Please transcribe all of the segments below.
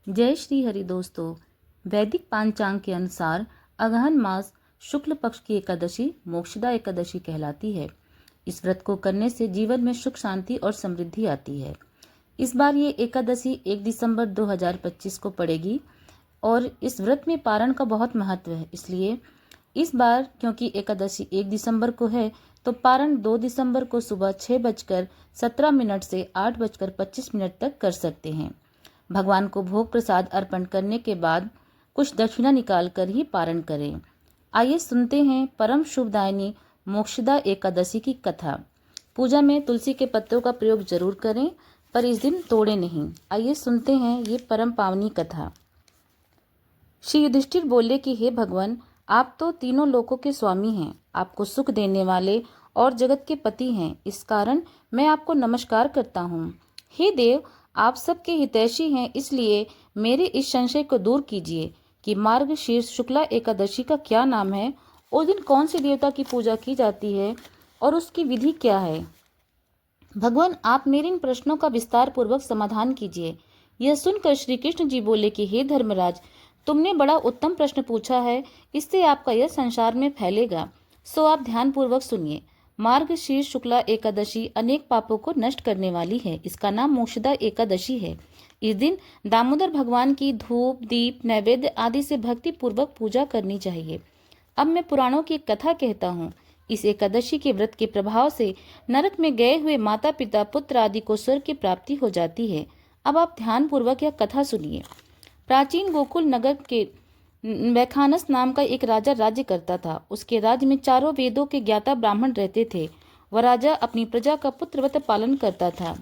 जय श्री हरि दोस्तों। वैदिक पांचांग के अनुसार अगहन मास शुक्ल पक्ष की एकादशी मोक्षदा एकादशी कहलाती है। इस व्रत को करने से जीवन में सुख शांति और समृद्धि आती है। इस बार ये एकादशी 1 दिसंबर 2025 को पड़ेगी और इस व्रत में पारण का बहुत महत्व है। इसलिए इस बार क्योंकि एकादशी 1 दिसंबर को है तो पारण 2 दिसंबर को सुबह 6:17 से 8:25 तक कर सकते हैं। भगवान को भोग प्रसाद अर्पण करने के बाद कुछ दक्षिणा निकाल कर ही पारण करें। आइए सुनते हैं परम शुभदायिनी मोक्षदा एकादशी की कथा। पूजा में तुलसी के पत्तों का प्रयोग जरूर करें, पर इस दिन तोड़े नहीं। आइए सुनते हैं ये परम पावनी कथा। श्री युधिष्ठिर बोले कि हे भगवान, आप तो तीनों लोकों के स्वामी हैं, आपको सुख देने वाले और जगत के पति हैं। इस कारण मैं आपको नमस्कार करता हूँ। हे देव, आप सबके हितैषी हैं, इसलिए मेरे इस संशय को दूर कीजिए कि मार्गशीर्ष शुक्ला एकादशी का क्या नाम है, उस दिन कौन से देवता की पूजा की जाती है और उसकी विधि क्या है। भगवान, आप मेरे इन प्रश्नों का विस्तार पूर्वक समाधान कीजिए। यह सुनकर श्री कृष्ण जी बोले कि हे धर्मराज, तुमने बड़ा उत्तम प्रश्न पूछा है, इससे आपका यह संसार में फैलेगा। सो आप ध्यान पूर्वक सुनिए। मार्गशीर्ष शुक्ला एकादशी अनेक पापों को नष्ट करने वाली है। इसका नाम मोक्षदा एकादशी है। इस दिन दामोदर भगवान की धूप दीप नैवेद्य आदि से भक्ति पूर्वक पूजा करनी चाहिए। अब मैं पुराणों की एक कथा कहता हूँ। इस एकादशी के व्रत के प्रभाव से नरक में गए हुए माता पिता पुत्र आदि को स्वर्ग की प्राप्ति हो जाती है। अब आप ध्यान पूर्वक यह कथा सुनिए। प्राचीन गोकुल नगर के वैखानस नाम का एक राजा राज्य करता था। उसके राज्य में चारों वेदों के ज्ञाता ब्राह्मण रहते थे। वह राजा अपनी प्रजा का पुत्रवत पालन करता था।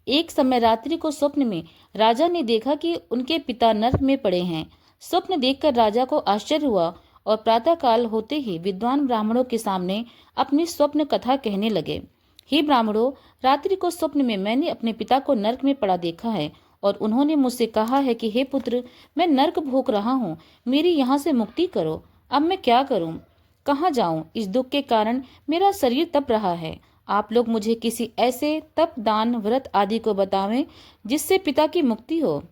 एक समय रात्रि को स्वप्न में राजा ने देखा कि उनके पिता नरक में पड़े हैं। स्वप्न देखकर राजा को आश्चर्य हुआ और प्रातःकाल होते ही विद्वान ब्राह्मणों के सामने अपनी स्वप्न कथा कहने लगे। हे ब्राह्मणों, रात्रि को स्वप्न में मैंने अपने पिता को नरक में पड़ा देखा है और उन्होंने मुझसे कहा है कि हे पुत्र, मैं नरक भोग रहा हूँ, मेरी यहाँ से मुक्ति करो। अब मैं क्या करूँ, कहाँ जाऊँ? इस दुख के कारण मेरा शरीर तप रहा है। आप लोग मुझे किसी ऐसे तप दान व्रत आदि को बतावें जिससे पिता की मुक्ति हो।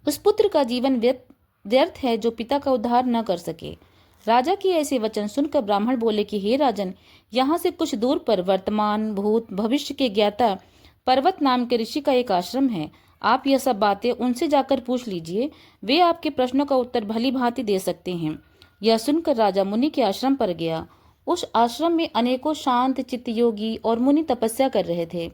उस पुत्र का जीवन व्यर्थ है जो पिता का उद्धार न कर सके। राजा की ऐसे वचन सुनकर ब्राह्मण बोले कि हे राजन, यहाँ से कुछ दूर पर वर्तमान भूत भविष्य के ज्ञाता पर्वत नाम के ऋषि का एक आश्रम है। आप यह सब बातें उनसे जाकर पूछ लीजिए, वे आपके प्रश्नों का उत्तर भली भांति दे सकते हैं। यह सुनकर राजा मुनि के आश्रम पर गया। उस आश्रम में अनेकों शांत चित्त योगी और मुनि तपस्या कर रहे थे।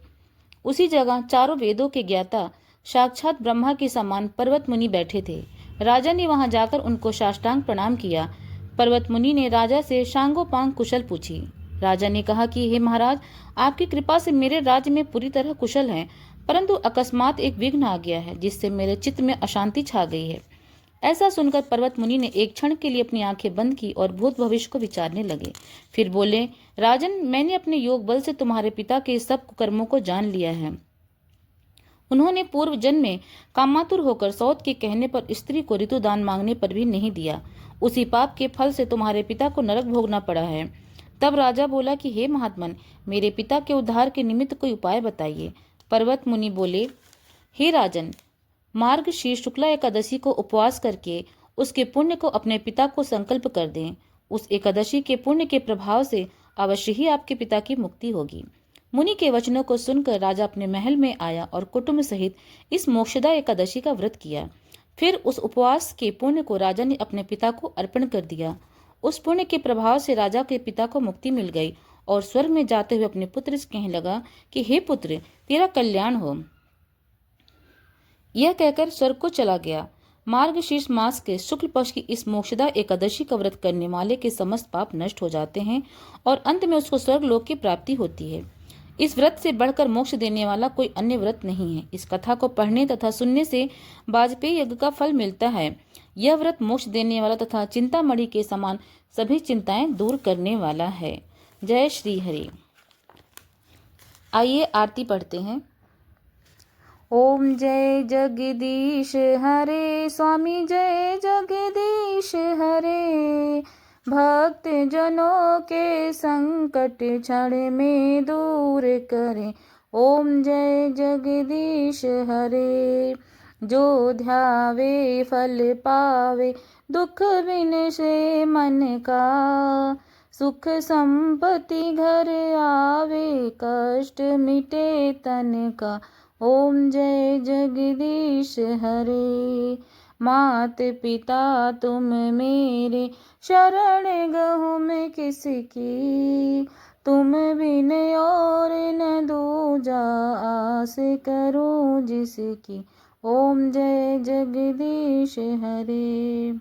उसी जगह चारों वेदों के ज्ञाता साक्षात ब्रह्मा के समान पर्वत मुनि बैठे थे। राजा ने वहां जाकर उनको साष्टांग प्रणाम किया। पर्वत मुनि ने राजा से सांगोपांग कुशल पूछी। राजा ने कहा कि हे महाराज, आपकी कृपा से मेरे राज्य में पूरी तरह कुशल है, परंतु अकस्मात एक विघ्न आ गया है जिससे मेरे चित्त में अशांति छा गई है। ऐसा सुनकर पर्वत मुनि ने एक क्षण के लिए अपनी आंखें बंद की और भूत भविष्य को विचारने लगे। फिर बोले, राजन, मैंने अपने योग बल से तुम्हारे पिता के सब कुकर्मों को जान लिया है। उन्होंने पूर्व जन्म में कामातुर होकर सौत के कहने पर स्त्री को ऋतुदान मांगने पर भी नहीं दिया। उसी पाप के फल से तुम्हारे पिता को नरक भोगना पड़ा है। तब राजा बोला कि हे महात्मन, मेरे पिता के उद्धार के निमित्त कोई उपाय बताइए। पर्वत मुनि बोले, हे राजन, मार्गशीर्ष शुक्ला एकादशी को उपवास करके उसके पुण्य को अपने पिता को संकल्प कर दें। उस एकादशी के पुण्य के प्रभाव से अवश्य ही आपके पिता की मुक्ति होगी। मुनि के वचनों को सुनकर राजा अपने महल में आया और कुटुंब सहित इस मोक्षदा एकादशी का व्रत किया। फिर उस उपवास के पुण्य को राजा ने अपने पिता को अर्पण कर दिया। उस पुण्य के प्रभाव से राजा के पिता को मुक्ति मिल गई और स्वर्ग में जाते हुए अपने पुत्र से कहने लगा कि हे पुत्र, तेरा कल्याण हो। यह कहकर स्वर्ग को चला गया। मार्गशीर्ष मास के शुक्ल पक्ष की इस मोक्षदा एकादशी का व्रत करने वाले के समस्त पाप नष्ट हो जाते हैं और अंत में उसको स्वर्ग लोक की प्राप्ति होती है। इस व्रत से बढ़कर मोक्ष देने वाला कोई अन्य व्रत नहीं है। इस कथा को पढ़ने तथा सुनने से वाजपेयी यज्ञ का फल मिलता है। यह व्रत मोक्ष देने वाला तथा चिंतामणि के समान सभी चिंताएं दूर करने वाला है। जय श्री हरि। आइए आरती पढ़ते हैं। ओम जय जगदीश हरे, स्वामी जय जगदीश हरे। भक्त जनों के संकट क्षण में दूर करें। ओम जय जगदीश हरे। जो ध्यावे फल पावे, दुख बिन से मन का। सुख संपत्ति घर आवे, कष्ट मिटे तन का। ओम जय जगदीश हरे। मात पिता तुम मेरे, शरण गहूँ मैं किसकी। तुम बिन और न दूजा, आस करूं जिसकी। ओम जय जगदीश हरे।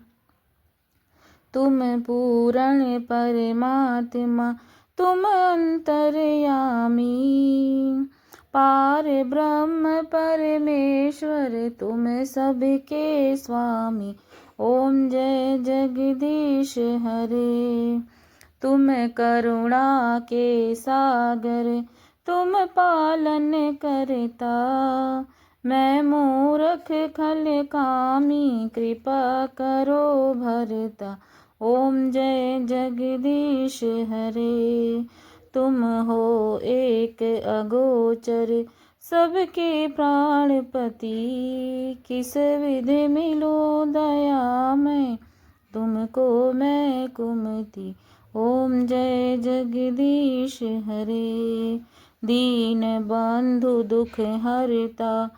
तुम पूर्ण परमात्मा, तुम अंतर्यामी। पार ब्रह्म परमेश्वर, तुम सबके स्वामी। ओम जय जगदीश हरे। तुम करुणा के सागर, तुम पालन करता। मैं मूर्ख खल कामी, कृपा करो भरता। ओम जय जगदीश हरे। तुम हो एक अगोचर, सबके प्राणपति। किस विधि मिलो दया मैं, तुमको मैं कुमति। ओम जय जगदीश हरे। दीन बंधु दुख हरता,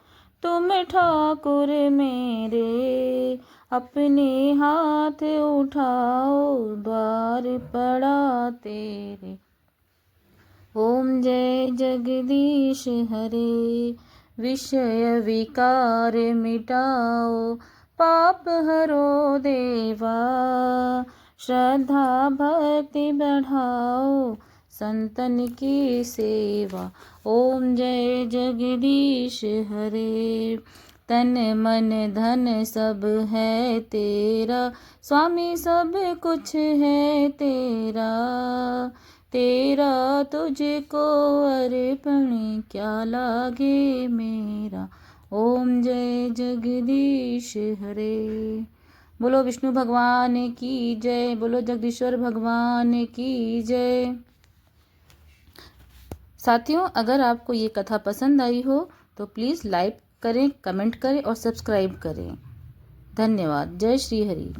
तुम ठाकुर मेरे। अपने हाथ उठाओ, द्वार पड़ा तेरे। ओम जय जगदीश हरे। विषय विकार मिटाओ, पाप हरो देवा। श्रद्धा भक्ति बढ़ाओ, संतन की सेवा। ओम जय जगदीश हरे। तन मन धन सब है तेरा, स्वामी सब कुछ है तेरा। तेरा तुझको अर्पण, क्या लागे मेरा। ओम जय जगदीश हरे। बोलो विष्णु भगवान की जय, बोलो जगदीश्वर भगवान की जय। साथियों, अगर आपको ये कथा पसंद आई हो तो प्लीज़ लाइक करें, कमेंट करें और सब्सक्राइब करें। धन्यवाद। जय श्री हरि।